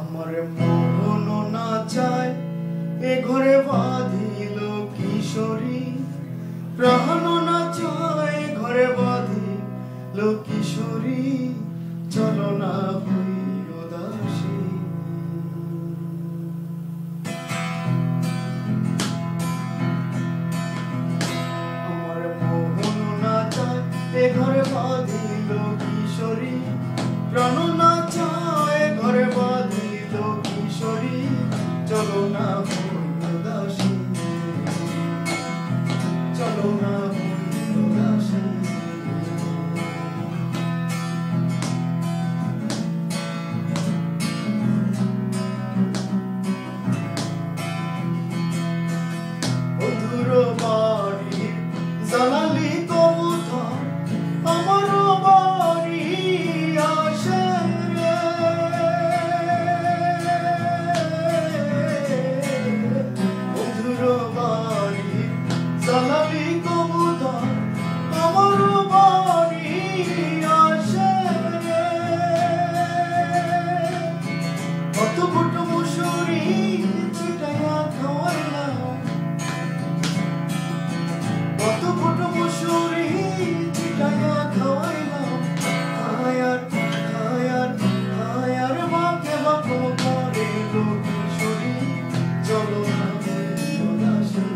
আমার মোহন না চায় এ ঘরে বাঁধিল কিশোরী, প্রাণ না চায় ঘরে বাঁধিল কিশোরী, চলো না হই উদাসী। আমার মোহন না চায় এ ঘরে বাঁধিল কিশোরী, প্রাণ না চায় ঘরে বাঁধিল কিশোরী, চলো না হই উদাসী, চলো না হই উদাসী। বন্ধুর বাড়ির জানালি কবুতর আমার বাড়ি আসে রে, বন্ধুর বাড়ির জানালি কবুতর আমার বাড়ি আসে রে। কত ফুট মুসুরি ছিটাইয়া খাওয়াইলাম, কত ফুট মুসুরি ছিটাইয়া খাওয়াইলাম, খায়ার খায়ার খায়ার বাঁকে বাঁকো করে লো কিশোরী, চলো না হই উদাসী।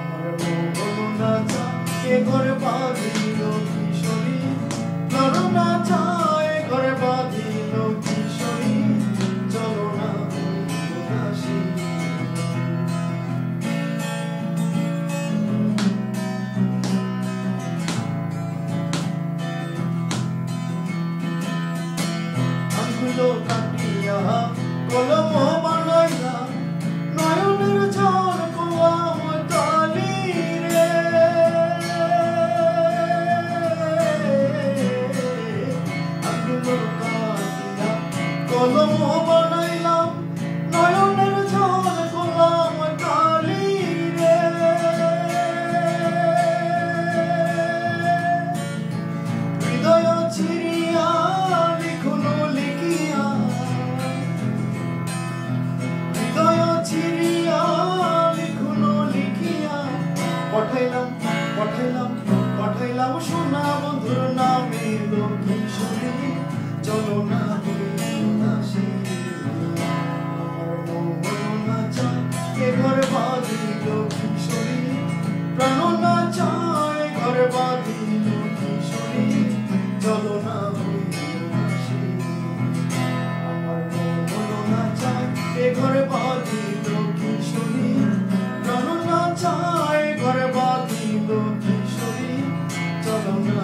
আমার মোহন না চায় এ ঘরে বাঁধিল কিশোরী, প্রাণ না চায় ঘরে বাঁধিল কিশোরী, চলো না হই উদাসী। আঙ্গুল কাটিয়া কলম বানাইলাম, নয়নের জল কলাম কালি রে। আঙ্গুল কাটিয়া কলম বানাইলাম, নয়নের জল কলাম কালি রে। হৃদয় ছিড়িয়া লিখুন লিখিয়া, হৃদয় ছিড়িয়া লিখুন লিখিয়া, পাঠাইলাম পাঠাইলাম পাঠাইলাম সোনা বন্ধুর নামে লো কিশোরী, চলো না হই উদাসী। আমার মোহন না চায় এ ঘরে বাঁধিল কিশোরী, প্রাণ না চায় ঘরে বাঁধিল কিশোরী, চলো না হই উদাসী। আমার মোহন না চায় এ ঘরে বাঁধিল কিশোরী, প্রাণ না চায় ঘরে বাঁধিল কিশোরী, চলো না।